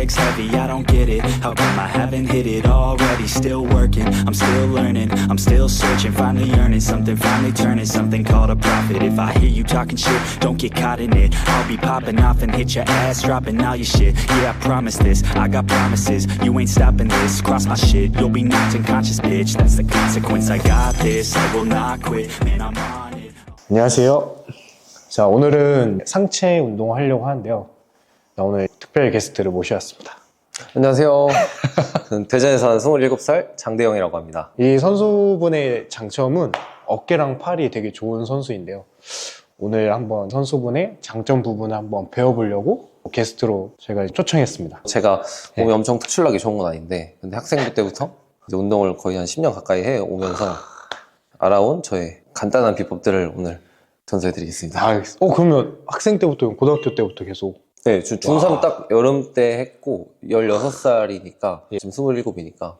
music's heavy, I don't get it. How come I haven't hit it already? Still working, I'm still learning, I'm still searching, finally earning something, finally turning something called a profit. If I hear you talking shit, don't get caught in it. I'll be popping off and hit your ass, dropping all your shit. Yeah, I promise this, I got promises. You ain't stopping this, cross my shit, you'll be knocked unconscious, bitch. That's the consequence, I got this, I will not quit, man, I'm on it. 안녕하세요. 자, 오늘은 상체 운동을 하려고 하는데요. 오늘 특별 게스트를 모셔왔습니다. 안녕하세요. 저는 대전에 사는 27살 장대영이라고 합니다. 이 선수분의 장점은 어깨랑 팔이 되게 좋은 선수인데요. 오늘 한번 선수분의 장점 부분을 한번 배워보려고 게스트로 제가 초청했습니다. 제가 몸이 엄청 특출나게 좋은 건 아닌데, 근데 학생부 때부터 이제 운동을 거의 한 10년 가까이 해오면서 알아온 저의 간단한 비법들을 오늘 전수해드리겠습니다. 그러면 학생 때부터, 고등학교 때부터 계속? 네, 중3 딱 여름 때 했고 16살이니까 지금 27이니까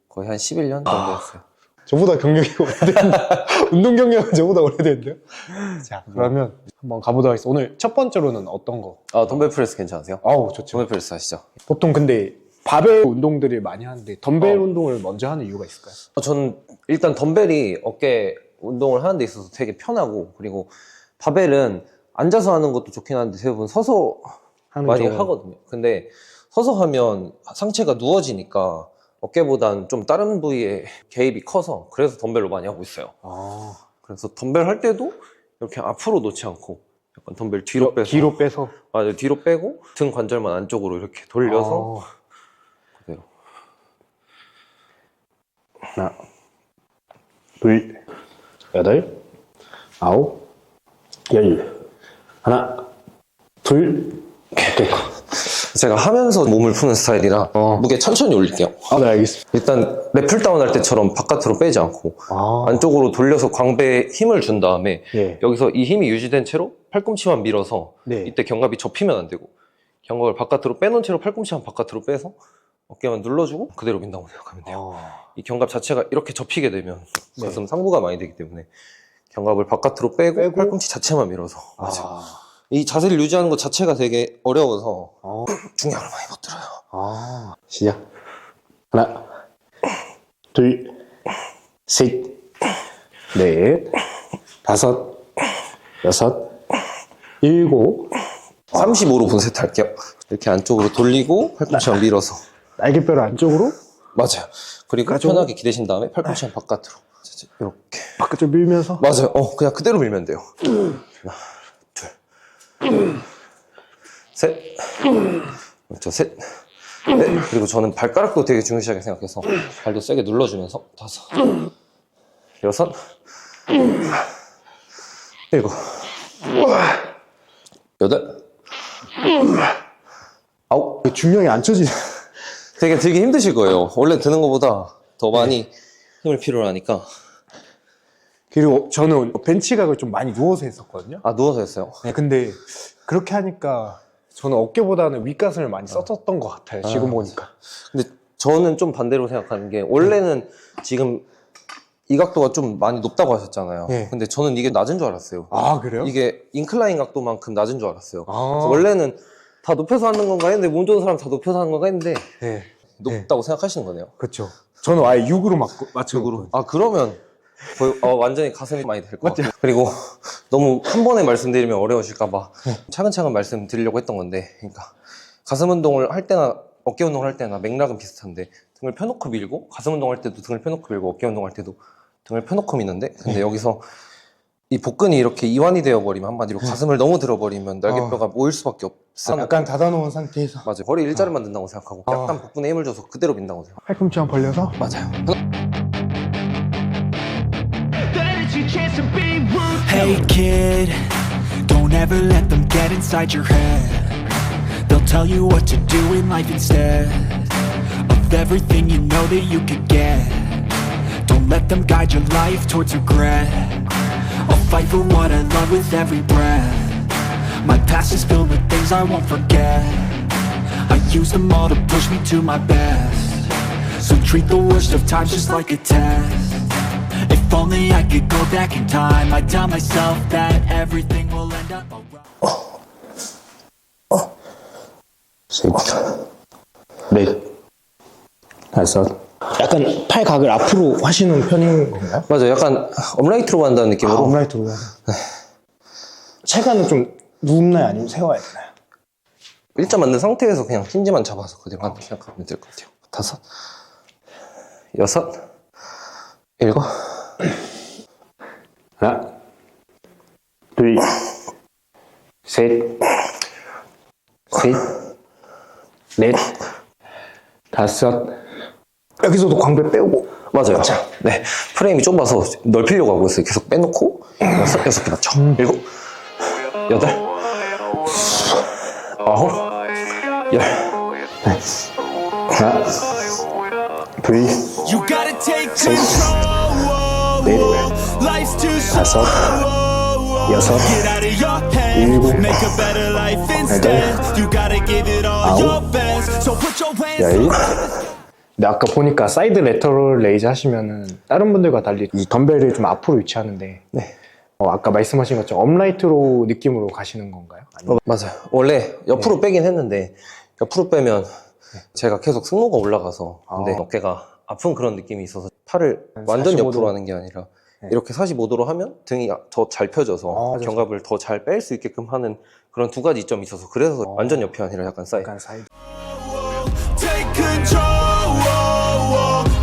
거의 한 11년 정도 했어요. 저보다 경력이 오래됐는데 운동 경력은 저보다 오래됐는데요? 자, 그러면 한번 가보도록 하겠습니다. 오늘 첫 번째로는 어떤 거? 덤벨 프레스 괜찮으세요? 좋죠. 덤벨 프레스 하시죠. 보통 근데 바벨 운동들을 많이 하는데 덤벨 운동을 먼저 하는 이유가 있을까요? 저는 일단 덤벨이 어깨 운동을 하는 데 있어서 되게 편하고, 그리고 바벨은 앉아서 하는 것도 좋긴 한데 대부분 서서 많이 하거든요. 근데 서서 하면 상체가 누워지니까 어깨보단 좀 다른 부위에 개입이 커서, 그래서 덤벨로 많이 하고 있어요. 그래서 덤벨 할 때도 이렇게 앞으로 놓지 않고 약간 덤벨 뒤로 빼서 맞아요, 뒤로 빼고 등 관절만 안쪽으로 이렇게 돌려서 그대로. 하나, 둘, 여덟, 아홉, 열. 하나, 둘, 제가 하면서 몸을 푸는 스타일이라 무게 천천히 올릴게요. 네, 알겠습니다. 일단 랩풀다운 할 때처럼 바깥으로 빼지 않고 안쪽으로 돌려서 광배에 힘을 준 다음에 여기서 이 힘이 유지된 채로 팔꿈치만 밀어서 이때 견갑이 접히면 안 되고, 견갑을 바깥으로 빼놓은 채로 팔꿈치만 바깥으로 빼서 어깨만 눌러주고 그대로 민다고 생각하면 돼요. 이 견갑 자체가 이렇게 접히게 되면 가슴 상부가 많이 되기 때문에 견갑을 바깥으로 빼고 팔꿈치 자체만 밀어서 이 자세를 유지하는 것 자체가 되게 어려워서 중량을 많이 못 들어요. 시작. 하나, 둘, 셋, 넷, 다섯, 여섯, 일곱. 35로 분세트 할게요. 이렇게 안쪽으로 돌리고 팔꿈치만 밀어서 날개뼈를 안쪽으로? 맞아요. 그리고 편하게 기대신 다음에 팔꿈치만 바깥으로 이렇게 바깥쪽 밀면서? 맞아요. 그냥 그대로 밀면 돼요. 하나, 둘, 셋, 그렇죠. 셋, 넷. 그리고 저는 발가락도 되게 중요시하게 생각해서 발도 세게 눌러주면서 다섯, 여섯, 일곱, 여덟, 아홉. 중량이 안 쳐지네. 되게 들기 힘드실 거예요. 원래 드는 것보다 더 많이 힘을 필요로 하니까. 그리고 저는 벤치각을 좀 많이 누워서 했었거든요. 누워서 했어요? 근데 그렇게 하니까 저는 어깨보다는 윗가슴을 많이 썼었던 것 같아요. 지금 보니까. 근데 저는 좀 반대로 생각하는 게, 원래는 지금 이 각도가 좀 많이 높다고 하셨잖아요. 근데 저는 이게 낮은 줄 알았어요. 그래요? 이게 인클라인 각도만큼 낮은 줄 알았어요. 그래서 원래는 다 높여서 하는 건가 했는데, 몸 좋은 사람 다 높여서 하는 건가 했는데 높다고 생각하시는 거네요. 그렇죠. 저는 아예 6으로 맞춰. 그러면 거의 완전히 가슴이 많이 될 것 같아요. 그리고 너무 한 번에 말씀드리면 어려우실까봐 차근차근 말씀드리려고 했던 건데, 그러니까 가슴 운동을 할 때나 어깨 운동을 할 때나 맥락은 비슷한데, 등을 펴놓고 밀고, 가슴 운동할 때도 등을 펴놓고 밀고, 어깨 운동할 때도 등을 펴놓고 미는데, 근데 여기서 이 복근이 이렇게 이완이 되어버리면, 한마디로 가슴을 너무 들어버리면 날개뼈가 모일 수밖에 없어요. 약간 닫아놓은 상태에서. 맞아요. 허리 일자를 만든다고 생각하고 약간 복근에 힘을 줘서 그대로 민다고 생각해요. 팔꿈치만 벌려서? 맞아요. Hey kid, don't ever let them get inside your head. They'll tell you what to do in life instead of everything you know that you could get. Don't let them guide your life towards regret. I'll fight for what I love with every breath. My past is filled with things I won't forget. I use them all to push me to my best. So treat the worst of times just like a test. If only I could go back in time, I'd tell myself that everything will end up alright. 셋, 넷, 다섯. 약간 팔 각을 앞으로 하시는 편인 건가요? 맞아요. 약간 업라이트로 간다는 느낌으로. 업라이트로. 체간은 좀 눕나요? 아니면 세워야 되나요? 일자 만든 상태에서 그냥 힌지만 잡아서 그대로 한다 생각하면 될 것 같아요. 다섯, 여섯, 일곱. 하나, 둘, 셋, 넷, 다섯. 여기서도 광배 빼오고. 맞아요. 네. 프레임이 좁아서 넓히려고 하고 있어요. 계속 빼놓고, 여섯 개 맞춰. 일곱, 여덟, 아홉, 열. 하나, 둘, You gotta take control. 넷, Life's too 다섯, slow. 여섯, Get out of your head. 일곱, Make a better life instead. You gotta give it all your best. So put your hands 열. 근데 아까 보니까 사이드 레터럴 레이즈 하시면은 다른 분들과 달리 이 덤벨을 좀 앞으로 위치하는데 네. 아까 말씀하신 것처럼 업라이트로 느낌으로 가시는 건가요? 아니면 맞아요. 원래 옆으로 빼긴 했는데, 옆으로 빼면 제가 계속 승모가 올라가서, 근데 어깨가 아픈 그런 느낌이 있어서 팔을 완전 45도. 옆으로 하는 게 아니라, 이렇게 45도로 하면 등이 더 잘 펴져서 견갑을 더 잘 뺄 수 있게끔 하는 그런 두 가지 이점이 있어서, 그래서 완전 옆이 아니라 약간 사이드. 약간 사이드. take control.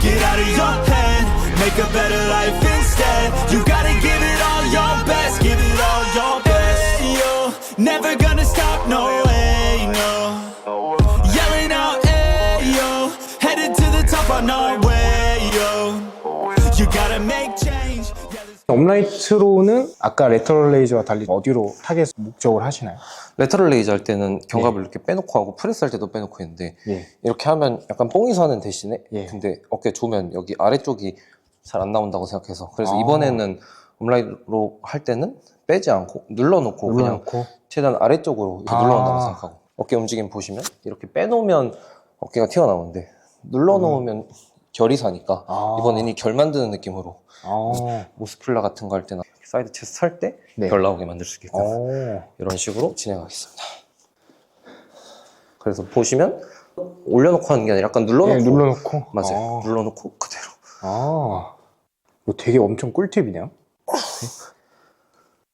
Get out of your head. Make a better life instead. You gotta give it all your best. Give it all your best. You're never gonna stop, no way, no. Yelling out, hey, yo. Headed to the top on our way, yo. You gotta make change. 업라이트로는 아까 레터럴 레이즈와 달리 어디로 타겟 목적을 하시나요? 레터럴 레이즈 할 때는 견갑을 이렇게 빼놓고 하고, 프레스 할 때도 빼놓고 했는데, 예. 이렇게 하면 약간 뽕이서 하는 대신에, 예. 근데 어깨 조면 여기 아래쪽이 잘 안 나온다고 생각해서, 그래서 이번에는 업라이트로 할 때는 빼지 않고 눌러놓고 그냥 최대한 아래쪽으로 이렇게 눌러놓는다고 생각하고, 어깨 움직임 보시면 이렇게 빼놓으면 어깨가 튀어나오는데, 눌러놓으면 결이 사니까 이번에는 이 결 만드는 느낌으로 모스플라 같은 거 할 때나 사이드 체스트 할 때 결 나오게 만들 수 있게끔 이런 식으로 진행하겠습니다. 그래서 보시면 올려놓고 하는 게 아니라 약간 눌러놓고. 예, 눌러놓고. 맞아요. 눌러놓고 그대로. 이거 되게 엄청 꿀팁이네요.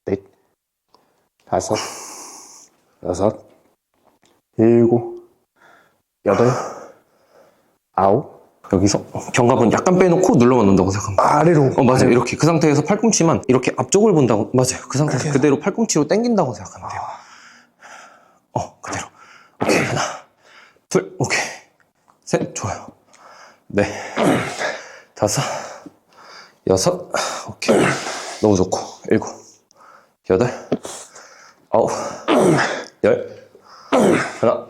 넷, 다섯, 여섯, 일곱, 여덟, 아홉. 여기서 견갑은 약간 빼놓고 눌러만 놓는다고 생각합니다. 아래로. 맞아요. 이렇게 그 상태에서 팔꿈치만 이렇게 앞쪽을 본다고. 맞아요. 그 상태에서 그대로 팔꿈치로 당긴다고 생각하면 돼요. 그대로. 오케이. 하나, 둘, 오케이. 셋, 좋아요. 네, 다섯, 여섯, 오케이. 너무 좋고. 일곱, 여덟, 아홉, 열. 하나,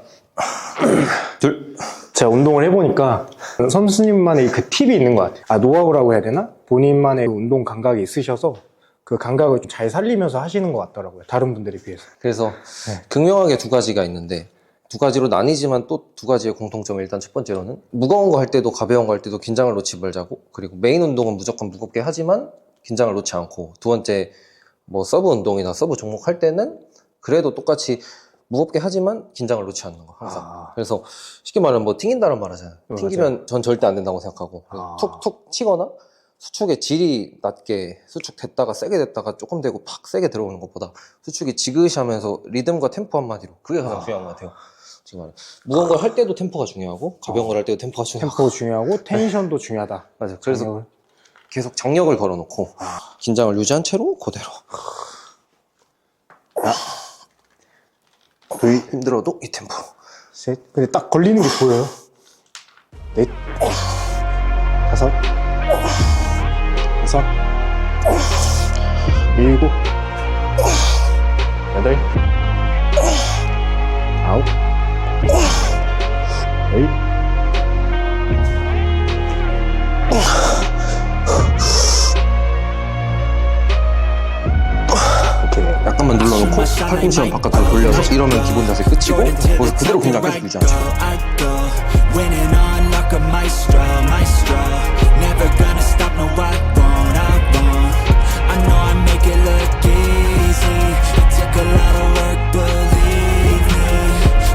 둘. 제가 운동을 해보니까 선수님만의 그 팁이 있는 것 같아요. 노하우라고 해야 되나? 본인만의 운동 감각이 있으셔서 그 감각을 좀 잘 살리면서 하시는 것 같더라고요. 다른 분들에 비해서. 그래서 극명하게 두 가지가 있는데, 두 가지로 나뉘지만 또 두 가지의 공통점이, 일단 첫 번째로는 무거운 거 할 때도 가벼운 거 할 때도 긴장을 놓지 말자고, 그리고 메인 운동은 무조건 무겁게 하지만 긴장을 놓지 않고, 두 번째 뭐 서브 운동이나 서브 종목 할 때는 그래도 똑같이 무겁게 하지만 긴장을 놓지 않는 거 항상. 그래서 쉽게 말하면 뭐 튕긴다는 말 하잖아요. 튕기면 전 절대 안 된다고 생각하고, 툭툭 치거나 수축의 질이 낮게 수축됐다가 세게 됐다가 조금 되고 팍 세게 들어오는 것보다 수축이 지그시 하면서 리듬과 템포 한마디로, 그게 가장 중요한 것 같아요. 지금 무거운 걸 할 때도 템포가 중요하고, 가벼운 걸 할 때도 템포가 중요하고. 템포 중요하고 텐션도 중요하다. 맞아요. 그래서 계속 장력을 걸어놓고 긴장을 유지한 채로 그대로. 둘, 힘들어도 이 템포. 셋. 근데 딱 걸리는 게 보여요. 넷, 다섯, 여섯, 일곱, 여덟, 아홉, 열. 약간만 눌러놓고 팔꿈치만 바깥으로 돌려서 이러면 기본 자세 끝이고, 거기서 그대로 긴장 계속 유지하죠. Winning on like a maestro, maestro. Never gonna stop, no I won't, I won't. I know I make it look easy. It took a lot of work, believe me.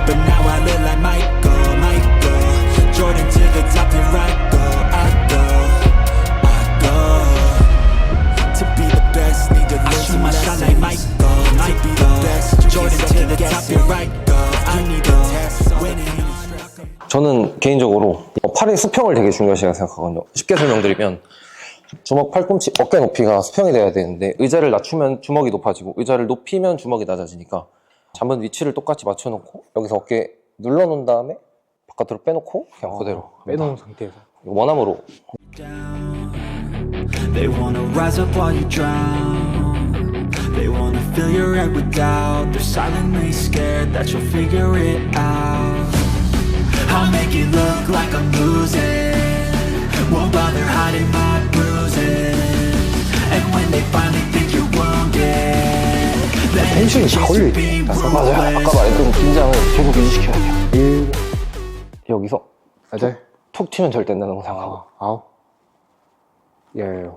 But now I look like Michael, Michael. 팔의 수평을 되게 중요시하게 생각하거든요. 쉽게 설명드리면 주먹, 팔꿈치, 어깨 높이가 수평이 돼야 되는데 의자를 낮추면 주먹이 높아지고 의자를 높이면 주먹이 낮아지니까 잡은 위치를 똑같이 맞춰놓고 여기서 어깨 눌러놓은 다음에 바깥으로 빼놓고 그냥 그대로 빼놓은 상태에서 원암으로. They wanna rise up while you drown. They wanna fill your head with doubt. They're silently scared that you'll figure it out. I'll make it look like I'm losing. Won't bother hiding my bruises. And when they finally think you're wounded, then 텐션이 다 chase you 올리네. be 맞아요. 아까 ruthless. 말했던 긴장을 계속 유지시켜야 돼요. 여기서 맞아요. 툭 튀면 절대 안 된다고 생각하고. 아홉, 열,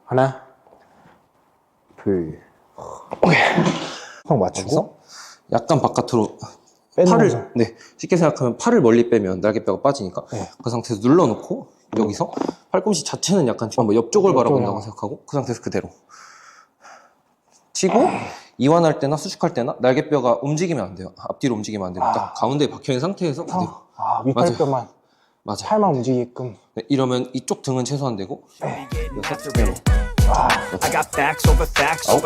하나, 둘, 오케이. 확 맞추고 여기서 약간 바깥으로 빼는 팔을, 거죠? 네, 쉽게 생각하면 팔을 멀리 빼면 날개뼈가 빠지니까 네. 그 상태에서 눌러놓고 여기서 팔꿈치 자체는 약간 뭐 옆쪽을 바라본다고 생각하고 그 상태에서 그대로 치고 이완할 때나 수축할 때나 날개뼈가 움직이면 안 돼요. 앞뒤로 움직이면 안 되고 딱 가운데에 박혀있는 상태에서 그대로. 밑팔뼈만 맞아요. 팔만 움직이게끔. 네, 이러면 이쪽 등은 최소한 되고 After it. I got facts over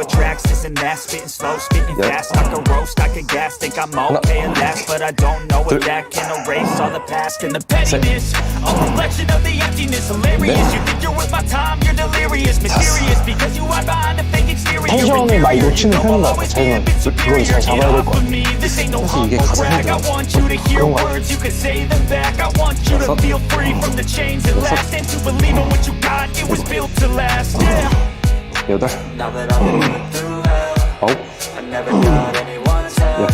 tracks, this and that, spitting slow, spitting fast. I can roast, I can gas, think I'm okay at last, but I don't know if that can erase all the past and the pettiness. A reflection of the emptiness, hilarious. You think you're worth my time, you're delirious, mysterious, because you hide behind a fake exterior. 텐션을 많이 놓치는 편인 것 같아요. 자기는 그걸 잘 잡아야 될 것 같아요. This ain't no 사실 이게 humble 가장 brag. I 힘들어요. want you to hear words, you can say them back. I want you to feel free from the chains that last, and to believe in what you got, it was built to last. Yeah. 여덟, Now that I've been put through hell, 아홉, I never got anyone's help.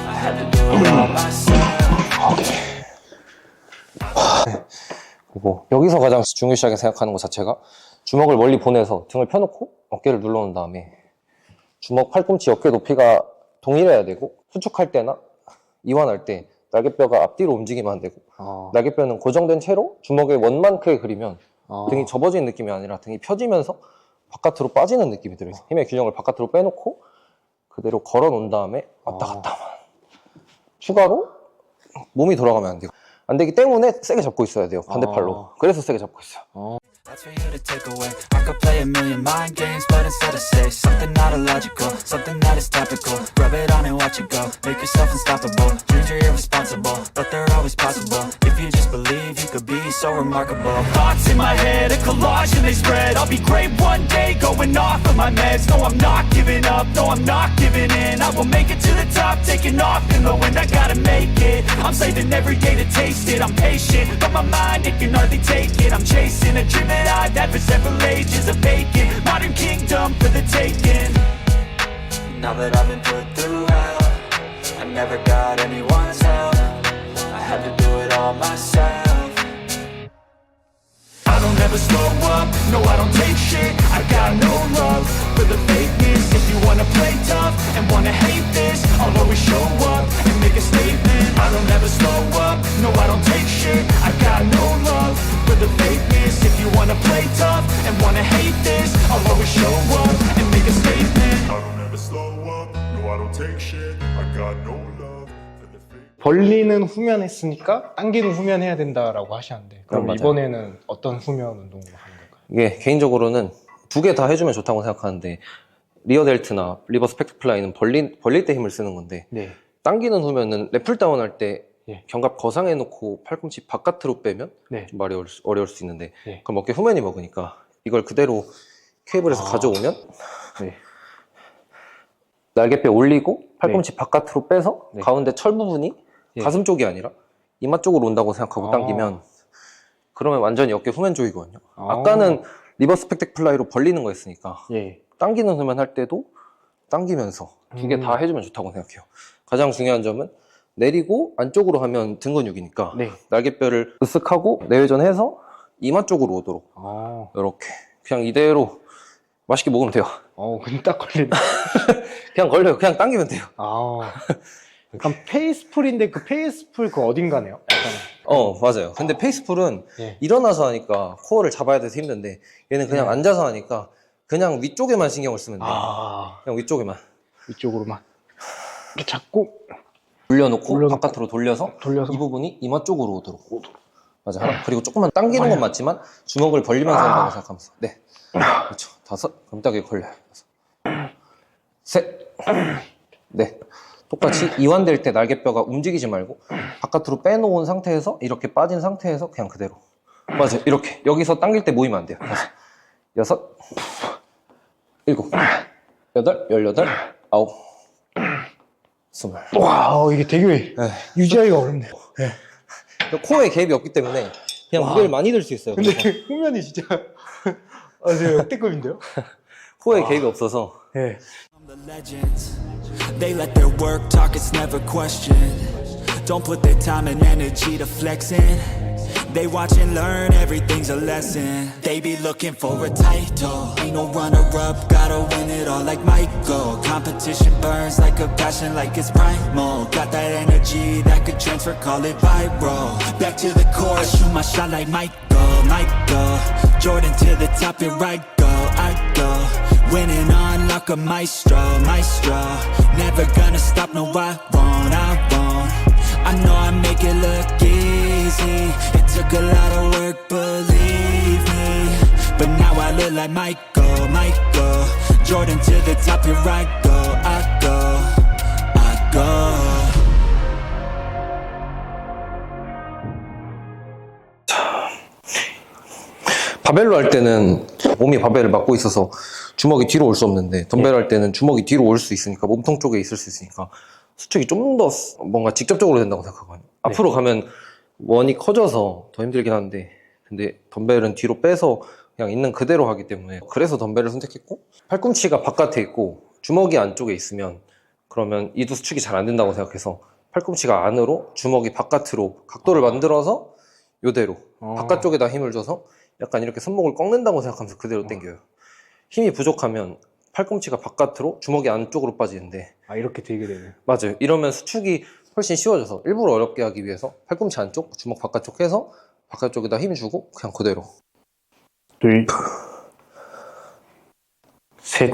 I had to do it all myself. 그리고 여기서 가장 중요시하게 생각하는 것 자체가 주먹을 멀리 보내서 등을 펴놓고 어깨를 눌러놓은 다음에 주먹, 팔꿈치, 어깨 높이가 동일해야 되고 수축할 때나 이완할 때 날개뼈가 앞뒤로 움직이면 안 되고 날개뼈는 고정된 채로 주먹의 원만 크게 그리면 등이 접어지는 느낌이 아니라 등이 펴지면서 바깥으로 빠지는 느낌이 들어요. 힘의 균형을 바깥으로 빼놓고 그대로 걸어 놓은 다음에 왔다 갔다만 추가로 몸이 돌아가면 안 돼요. 안 되기 때문에 세게 잡고 있어야 돼요. 반대팔로. 그래서 세게 잡고 있어요. That's for you to take away. I could play a million mind games, but instead I say something not illogical, something that is topical. Rub it on and watch it go. Make yourself unstoppable. Dreams are irresponsible, but they're always possible. If you just believe, you could be so remarkable. Thoughts in my head, a collage and they spread. I'll be great one day, going off of my meds. No, I'm not giving up. No, I'm not giving in. I will make it to the top, taking off in the wind. I gotta make it. I'm saving every day to taste it. I'm patient, but my mind, it can hardly take it. I'm chasing a dream that I've had for several ages, a vacant modern kingdom for the taking. Now that I've been put through hell, I never got anyone's help. I had to do it all myself. I don't ever slow up, no I don't take shit. I got no love for the fakeness. If you wanna play tough and wanna hate this, I'll always show up and make a statement. I don't ever slow up, no I don't take shit. I got no love for the fakeness. If you wanna play tough and wanna hate this, I'll always show up and make a statement. I don't ever slow up, no I don't take shit. I got no love for the fake. 벌리는 후면 했으니까 당기는 후면 해야 된다라고 하셨는데 그럼 맞아요. 이번에는 어떤 후면 운동을 하는 걸까요? 이게 개인적으로는 두 개 다 해주면 좋다고 생각하는데 리어 델트나 리버스 팩트플라이는 벌릴 때 힘을 쓰는 건데 네. 당기는 후면은 랩풀다운 할 때 예. 견갑 거상해 놓고 팔꿈치 바깥으로 빼면 네. 좀 말이 어려울 수 있는데 예. 그럼 어깨 후면이 먹으니까 이걸 그대로 케이블에서 가져오면 네. 날개뼈 올리고 팔꿈치 바깥으로 빼서 네. 가운데 철 부분이 예. 가슴 쪽이 아니라 이마 쪽으로 온다고 생각하고 아. 당기면 그러면 완전히 어깨 후면 쪽이거든요. 아. 아까는 리버스 팩트플라이로 벌리는 거였으니까 예. 당기는 후면 할 때도 당기면서 두 개 다 해주면 좋다고 생각해요. 가장 중요한 점은 내리고 안쪽으로 하면 등 근육이니까 네. 날개뼈를 으쓱하고 내외전해서 이마 쪽으로 오도록 이렇게 그냥 이대로 맛있게 먹으면 돼요. 근데 딱 걸리네. 그냥 걸려요. 그냥 당기면 돼요. 약간 페이스풀인데 그 페이스풀 그 어딘가네요. 약간. 맞아요. 근데 페이스풀은 예. 일어나서 하니까 코어를 잡아야 돼서 힘든데 얘는 그냥 네. 앉아서 하니까 그냥 위쪽에만 신경을 쓰면 돼요. 그냥 위쪽에만. 이쪽으로만 이렇게 잡고 올려놓고 바깥으로 돌려서 이 부분이 이마 쪽으로 오도록. 맞아. 하나. 그리고 조금만 당기는 건 맞지만 주먹을 벌리면서 한다고 생각하면서. 네. 그렇죠. 5. 그럼 딱 여기 걸려요. 셋. 네. 똑같이 이완될 때 날개뼈가 움직이지 말고 바깥으로 빼놓은 상태에서 이렇게 빠진 상태에서 그냥 그대로. 맞아요. 이렇게. 여기서 당길 때 모이면 안 돼요. 6, 7, 8, 18, 19, 20. 와, 이게 되게 유지하기가 어렵네요. 네. 코어에 개입이 없기 때문에 그냥 무게를 많이 들 수 있어요. 근데 후면이 진짜 역대급인데요? 코어에 개입이 없어서. 네. The legends, they let their work talk, it's never questioned. Don't put their time and energy to flexing. They watch and learn, everything's a lesson. They be looking for a title, ain't no runner-up, gotta win it all like Michael. Competition burns like a passion, like it's primal. Got that energy that could transfer, call it viral. Back to the core, shoot my shot like Michael. Jordan to the top, here I go. Winning on like a maestro. Never gonna stop, no I won't. I know I make it look easy. It took a lot of work, believe me. But now I look like Michael. Jordan to the top, here I go. 바벨로 할 때는 몸이 바벨을 막고 있어서 주먹이 뒤로 올 수 없는데 덤벨 할 때는 주먹이 뒤로 올 수 있으니까 몸통 쪽에 있을 수 있으니까 수축이 좀 더 뭔가 직접적으로 된다고 생각하거든요. 앞으로 가면 원이 커져서 더 힘들긴 한데 근데 덤벨은 뒤로 빼서 그냥 있는 그대로 하기 때문에 그래서 덤벨을 선택했고 팔꿈치가 바깥에 있고 주먹이 안쪽에 있으면 그러면 이도 수축이 잘 안 된다고 생각해서 팔꿈치가 안으로 주먹이 바깥으로 각도를 만들어서 요대로 바깥쪽에다 힘을 줘서 약간 이렇게 손목을 꺾는다고 생각하면서 그대로 당겨요. 힘이 부족하면 팔꿈치가 바깥으로 주먹이 안쪽으로 빠지는데 이렇게 되게 되네. 맞아요. 이러면 수축이 훨씬 쉬워져서 일부러 어렵게 하기 위해서 팔꿈치 안쪽, 주먹 바깥쪽 해서 바깥쪽에다 힘 주고 그냥 그대로. 둘, 셋,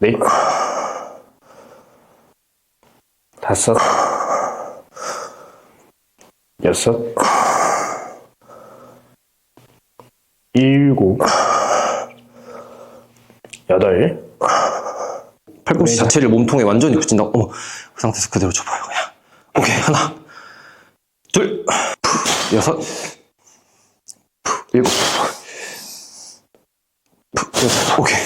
넷, 5, 6, 7, 8. 팔꿈치 자체를 몸통에 완전히 붙인다. 그 상태에서 그대로 접어요. 그냥. 오케이. 하나, 둘, 6, 7, 오케이.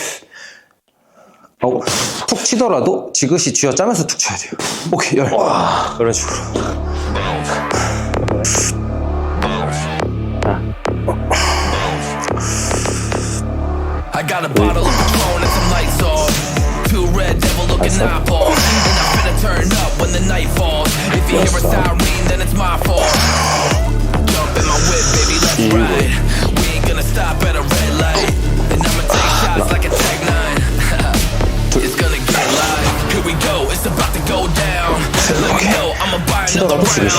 툭 치더라도 지그시 쥐어짜면서 툭 쳐야 돼요. 오케이. 10. 이런 식으로. I got a bottle of Patron and some lights off. 2 red devil looking eyeballs. And I'm finna turn up when the night falls. If you hear a siren, then it's my fault. Jump in my whip, baby, let's ride. We ain't gonna stop at a red light. And I'ma take shots like a Tech 9. It's gonna get live. Here we go, it's about to go down. Let me know, I'ma buy another round.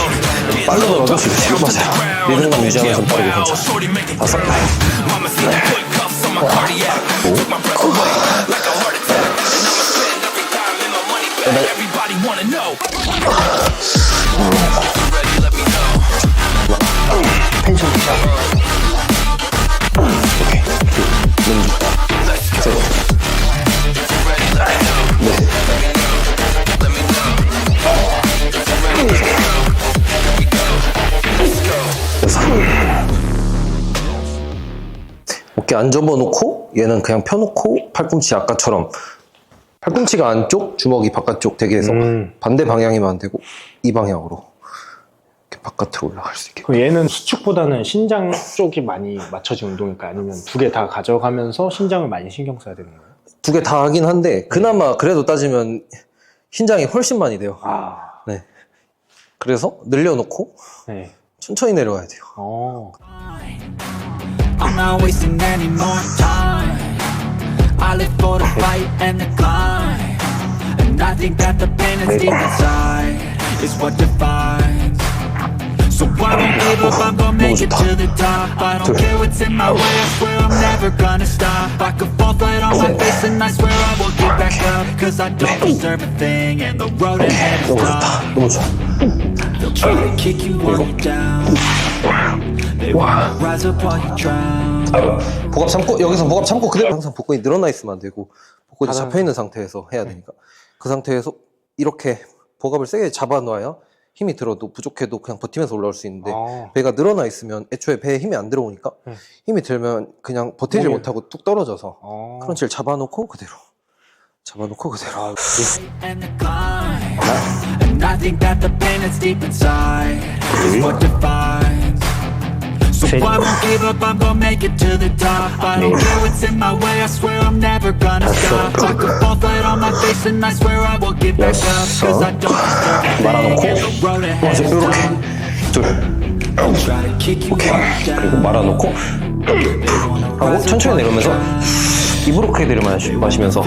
빠르더라도 지그시. 맞아요. 리듬감 유지하면서 빠르게 괜찮아. 5. Mama see the quick cuffs on my cardiac. Took my breath away like a heart attack. And I'ma spend every dime in my money back. Everybody wanna know. Ready, let me know. 텐션 좋다. 오케이. Let's go. Ready, let me know. Let me know. Ready, let me know. Here we go. Let's go. 6. 어깨 안 접어놓고 얘는 그냥 펴놓고 팔꿈치 아까처럼 팔꿈치가 안쪽, 주먹이 바깥쪽 되게 해서 반대 방향이면 안 되고 이 방향으로 이렇게 바깥으로 올라갈 수 있게. 그럼 얘는 수축보다는 신장 쪽이 많이 맞춰진 운동일까요? 아니면 두 개 다 가져가면서 신장을 많이 신경 써야 되는 거예요? 2개 다 하긴 한데 그나마 그래도 따지면 신장이 훨씬 많이 돼요. 네. 그래서 늘려놓고 네. 천천히 내려와야 돼요. I'm not wasting any more time. I live for the fight and the climb. And I think that the pain that's deep inside is what defines. So I don't give up, I'm gonna make it to the top. I don't care what's in my way, I swear I'm never gonna stop. I could fall flat on my face and I swear I will get back up. Cause I don't deserve a thing and the road ahead is tough. 너무 좋아. They'll try to kick you while you're down. They wanna rise up while you drown. 복압 참고, 여기서 복압 참고 그대로 항상 복근이 늘어나 있으면 안 되고 복근이 잡혀있는 상태에서 해야 되니까 그 상태에서 이렇게 복압을 세게 잡아놔야 힘이 들어도 부족해도 그냥 버티면서 올라올 수 있는데 배가 늘어나 있으면 애초에 배에 힘이 안 들어오니까 힘이 들면 그냥 버티질 못하고 뚝 떨어져서 크런치를 잡아놓고 그대로 And the climb. And I think that the pain that's deep inside is what defines. So I won't give up, I'm gonna make it to the top. I don't care what's in my way, I swear I'm never gonna stop. I could fall flat on my face and I swear I will get back up. Cause I don't deserve a thing and the road ahead is tough. They'll try to kick you while you're down. 그리고 말아놓고 하고 천천히 내려오면서 입으로 크게 마시면서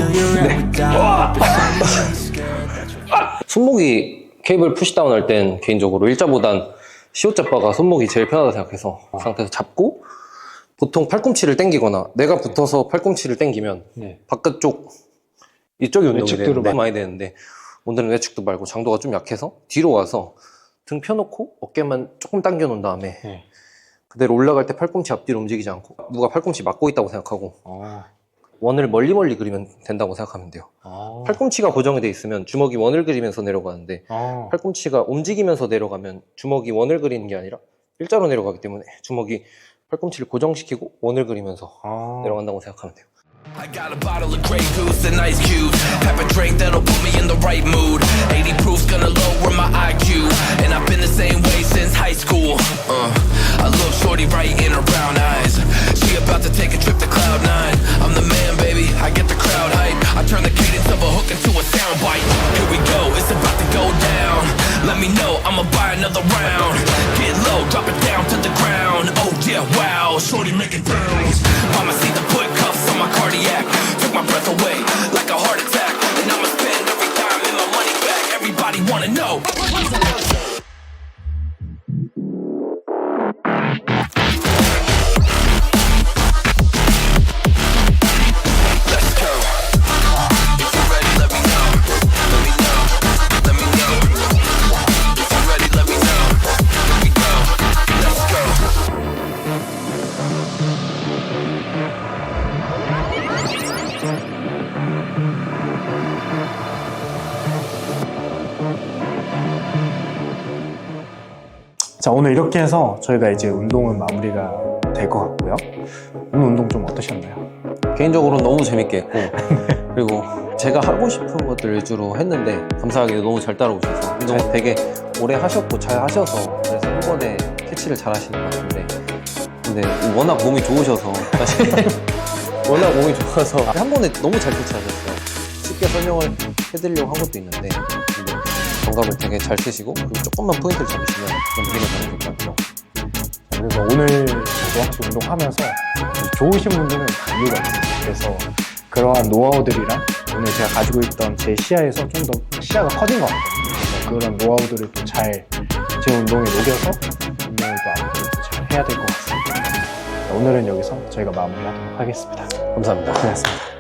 손목이 케이블 푸시다운 할 땐 개인적으로 일자보단 C자바가 손목이 제일 편하다 생각해서 그 상태에서 잡고 보통 팔꿈치를 당기거나 내가 붙어서 팔꿈치를 당기면 바깥쪽 이쪽이 운동이 되는데 많이 되는데 오늘은 외측도 말고 장도가 좀 약해서 뒤로 와서 등 펴놓고 어깨만 조금 당겨 놓은 다음에 그대로 올라갈 때 팔꿈치 앞뒤로 움직이지 않고 누가 팔꿈치 막고 있다고 생각하고 원을 멀리 그리면 된다고 생각하면 돼요. 팔꿈치가 고정이 돼 있으면 주먹이 원을 그리면서 내려가는데 팔꿈치가 움직이면서 내려가면 주먹이 원을 그리는 게 아니라 일자로 내려가기 때문에 주먹이 팔꿈치를 고정시키고 원을 그리면서 내려간다고 생각하면 돼요. I got a bottle of Grey Goose and ice cubes. Have a drink that'll put me in the right mood. 80 proof's gonna lower my IQ. And I've been the same way since high school. I look shorty right in her brown eyes. She about to take a trip to Cloud 9. I'm the man, baby, I get the crowd hype. I turn the cadence of a hook into a soundbite. Here we go, it's about to go down. Let me know, I'ma buy another round. Get low, drop it down to the ground. Oh yeah, wow, shorty making pounds. Mama see the put cuffs on my cardiac. Took my breath away like a heart attack. And I'ma spend every dime and my money back. Everybody wanna know. Let's go. If you're ready, let me know. Let me know. Let me know. If you're ready, let me know. Here we go. Let's go. 자, 오늘 이렇게 해서 저희가 이제 운동은 마무리가 될 것 같고요. 오늘 운동 좀 어떠셨나요? 개인적으로 너무 재밌게 했고 그리고 제가 하고 싶은 것들 위주로 했는데 감사하게도 너무 잘 따라오셔서 운동 되게 오래 하셨고 잘 하셔서 그래서 한 번에 캐치를 잘 하시는 것 같은데 근데 워낙 몸이 좋으셔서 사실 워낙 몸이 좋아서 한 번에 너무 잘 캐치하셨어요. 쉽게 설명을 해드리려고 한 것도 있는데 근데 정답을 되게 잘 쓰시고 그리고 조금만 포인트를 잡으시면 무리가 가는 것 같아요. 그래서 오늘 저도 확실히 운동하면서 좋으신 분들은 다 이유가 있어요. 그래서 그러한 노하우들이랑 오늘 제가 가지고 있던 제 시야에서 좀 더 시야가 커진 것 같아요. 그래서 그런 노하우들을 또 잘 제 운동에 녹여서 운동을 또 앞으로 잘 해야 될 것 같습니다. 자, 오늘은 여기서 저희가 마무리하도록 하겠습니다. 감사합니다. 고맙습니다.